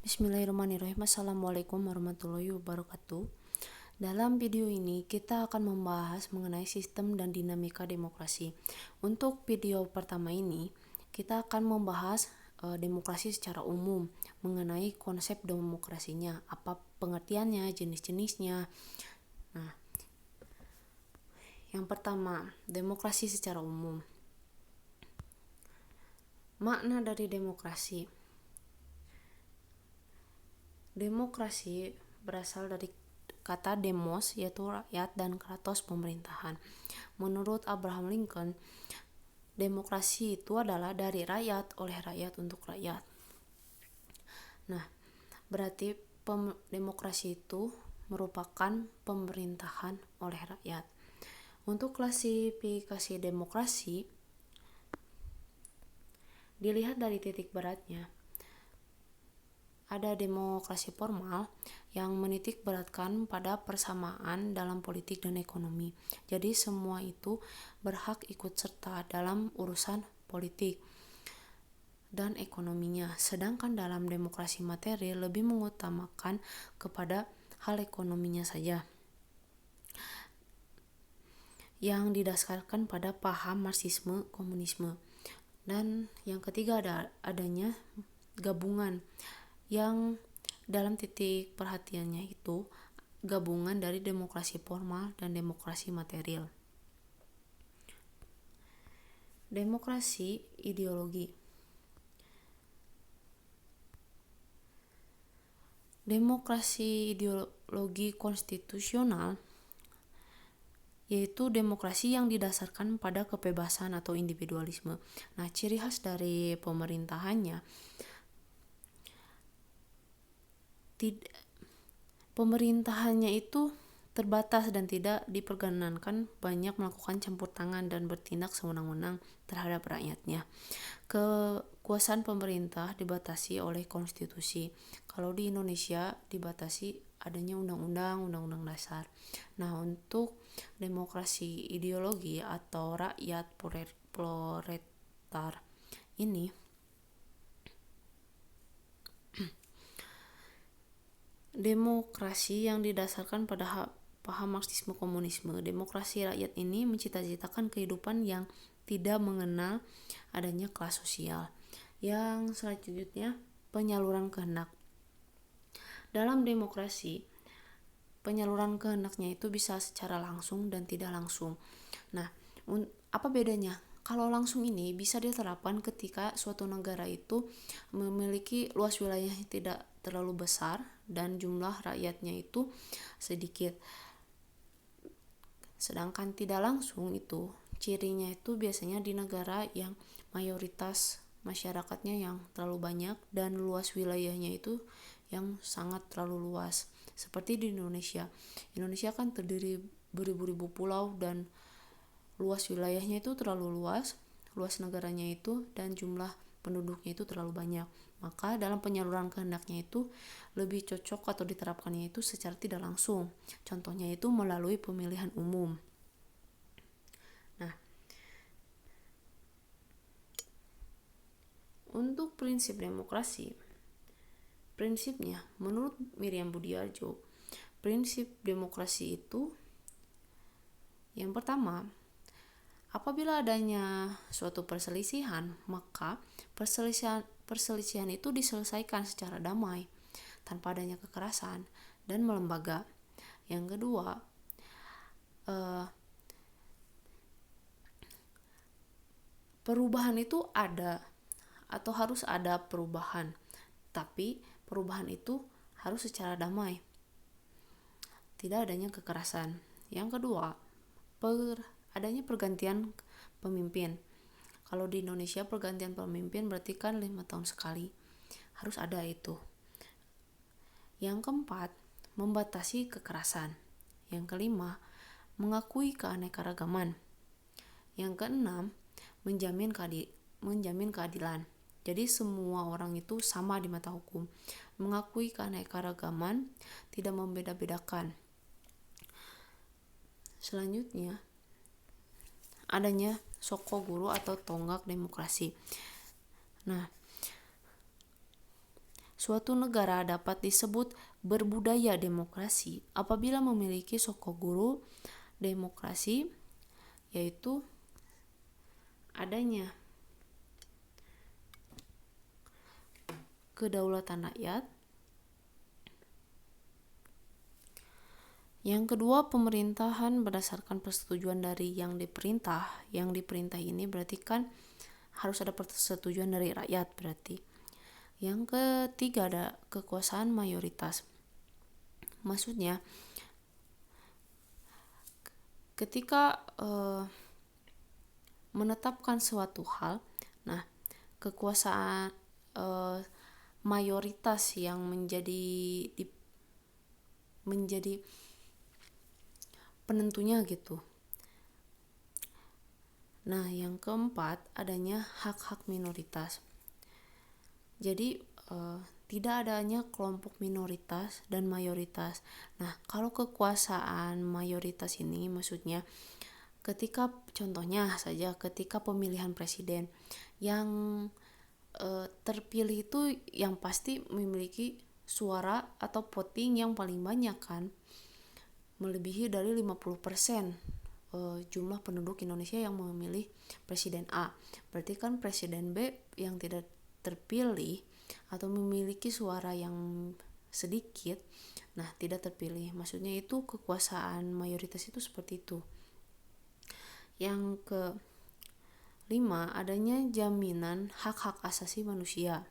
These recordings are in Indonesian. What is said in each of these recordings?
Bismillahirrahmanirrahim. Assalamualaikum warahmatullahi wabarakatuh. Dalam video ini kita akan membahas mengenai sistem dan dinamika demokrasi. Untuk video pertama ini kita akan membahas demokrasi secara umum, mengenai konsep demokrasinya, apa pengertiannya, jenis-jenisnya. Nah, yang pertama, demokrasi secara umum. Makna dari demokrasi. Demokrasi berasal dari kata demos, yaitu rakyat, dan kratos, pemerintahan. Menurut Abraham Lincoln, demokrasi itu adalah dari rakyat, oleh rakyat, untuk rakyat. Nah, berarti demokrasi itu merupakan pemerintahan oleh rakyat. Untuk klasifikasi demokrasi, dilihat dari titik beratnya. Ada demokrasi formal yang menitik beratkan pada persamaan dalam politik dan ekonomi. Jadi semua itu berhak ikut serta dalam urusan politik dan ekonominya. Sedangkan dalam demokrasi materi lebih mengutamakan kepada hal ekonominya saja, yang didasarkan pada paham Marxisme, komunisme. Dan yang ketiga adanya gabungan, yang dalam titik perhatiannya itu gabungan dari demokrasi formal dan demokrasi material. Demokrasi ideologi. Demokrasi ideologi konstitusional yaitu demokrasi yang didasarkan pada kebebasan atau individualisme. Nah, ciri khas dari pemerintahannya, pemerintahannya itu terbatas dan tidak diperkenankan banyak melakukan campur tangan dan bertindak sewenang-wenang terhadap rakyatnya. Kekuasaan pemerintah dibatasi oleh konstitusi. Kalau di Indonesia dibatasi adanya undang-undang dasar. Nah, untuk demokrasi ideologi atau rakyat proletar ini, demokrasi yang didasarkan pada paham Marxisme komunisme. Demokrasi rakyat ini mencita-citakan kehidupan yang tidak mengenal adanya kelas sosial. Yang selanjutnya, penyaluran kehendak. Dalam demokrasi, penyaluran kehendaknya itu bisa secara langsung dan tidak langsung. Nah, apa bedanya? Kalau langsung ini bisa diterapkan ketika suatu negara itu memiliki luas wilayah yang tidak terlalu besar dan jumlah rakyatnya itu sedikit. Sedangkan tidak langsung itu cirinya itu biasanya di negara yang mayoritas masyarakatnya yang terlalu banyak dan luas wilayahnya itu yang sangat terlalu luas. Seperti di Indonesia. Indonesia kan terdiri beribu-ribu pulau dan luas wilayahnya itu terlalu luas negaranya itu, dan jumlah penduduknya itu terlalu banyak. Maka dalam penyaluran kehendaknya itu lebih cocok atau diterapkannya itu secara tidak langsung. Contohnya itu melalui pemilihan umum. Nah, untuk prinsip demokrasi, prinsipnya menurut Miriam Budiarjo, prinsip demokrasi itu yang pertama, apabila adanya suatu perselisihan, maka perselisihan itu diselesaikan secara damai tanpa adanya kekerasan dan melembaga. Yang kedua, perubahan itu ada atau harus ada perubahan, tapi perubahan itu harus secara damai, tidak adanya kekerasan. Yang kedua, adanya pergantian pemimpin. Kalau di Indonesia pergantian pemimpin berarti kan 5 tahun sekali, harus ada itu. Yang keempat, membatasi kekerasan. Yang kelima, mengakui keanekaragaman. Yang keenam, menjamin keadilan. Jadi semua orang itu sama di mata hukum. Mengakui keanekaragaman, tidak membeda-bedakan. Selanjutnya, adanya soko guru atau tonggak demokrasi. Nah, Suatu negara dapat disebut berbudaya demokrasi apabila memiliki sokoguru demokrasi, yaitu adanya kedaulatan rakyat. Yang kedua, pemerintahan berdasarkan persetujuan dari yang diperintah. Yang diperintah ini berarti kan harus ada persetujuan dari rakyat berarti. Yang ketiga, ada kekuasaan mayoritas. Maksudnya ketika menetapkan suatu hal, nah kekuasaan mayoritas yang menjadi penentunya gitu. Nah, yang keempat, adanya hak-hak minoritas. Jadi tidak adanya kelompok minoritas dan mayoritas. Nah, kalau kekuasaan mayoritas ini maksudnya ketika contohnya saja ketika pemilihan presiden yang terpilih itu yang pasti memiliki suara atau voting yang paling banyak kan, melebihi dari 50% jumlah penduduk Indonesia yang memilih presiden A. Berarti kan presiden B yang tidak terpilih atau memiliki suara yang sedikit, nah tidak terpilih. Maksudnya itu kekuasaan mayoritas itu seperti itu. Yang kelima, adanya jaminan hak-hak asasi manusia.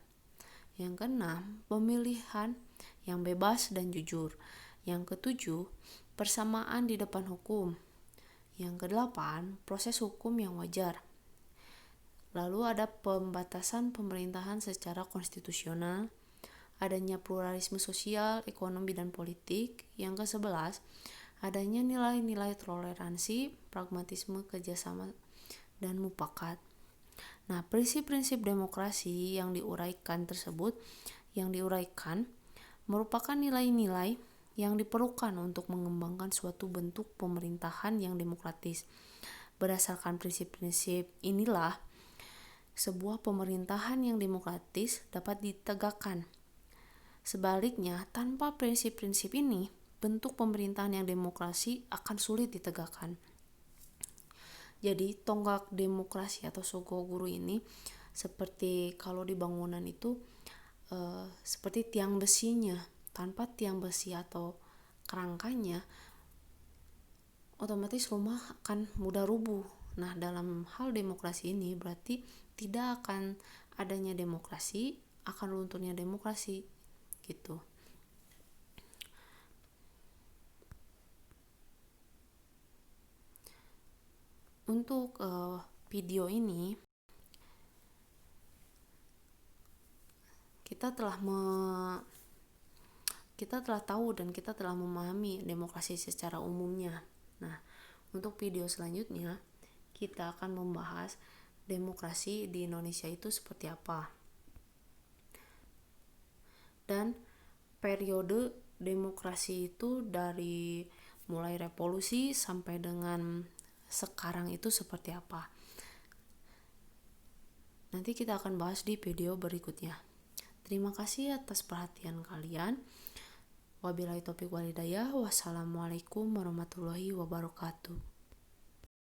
Yang keenam, pemilihan yang bebas dan jujur. Yang ketujuh, persamaan di depan hukum. Yang kedelapan, proses hukum yang wajar. Lalu ada pembatasan pemerintahan secara konstitusional, adanya pluralisme sosial, ekonomi, dan politik. Yang ke-11, adanya nilai-nilai toleransi, pragmatisme, kerjasama, dan mufakat. Nah, prinsip-prinsip demokrasi yang diuraikan merupakan nilai-nilai yang diperlukan untuk mengembangkan suatu bentuk pemerintahan yang demokratis. Berdasarkan prinsip-prinsip inilah, sebuah pemerintahan yang demokratis dapat ditegakkan. Sebaliknya, tanpa prinsip-prinsip ini, bentuk pemerintahan yang demokrasi akan sulit ditegakkan. Jadi, tonggak demokrasi atau sokoguru ini seperti kalau di bangunan itu seperti tiang besinya. Tanpa tiang besi atau kerangkanya, otomatis rumah akan mudah rubuh. Nah, dalam hal demokrasi ini berarti tidak akan adanya demokrasi, akan runtuhnya demokrasi gitu. Untuk video ini kita telah tahu dan kita telah memahami demokrasi secara umumnya. Nah, untuk video selanjutnya kita akan membahas demokrasi di Indonesia itu seperti apa. Dan periode demokrasi itu dari mulai revolusi sampai dengan sekarang itu seperti apa. Nanti kita akan bahas di video berikutnya. Terima kasih atas perhatian kalian. Wabillahi taufiq wal hidayah. Wassalamualaikum warahmatullahi wabarakatuh.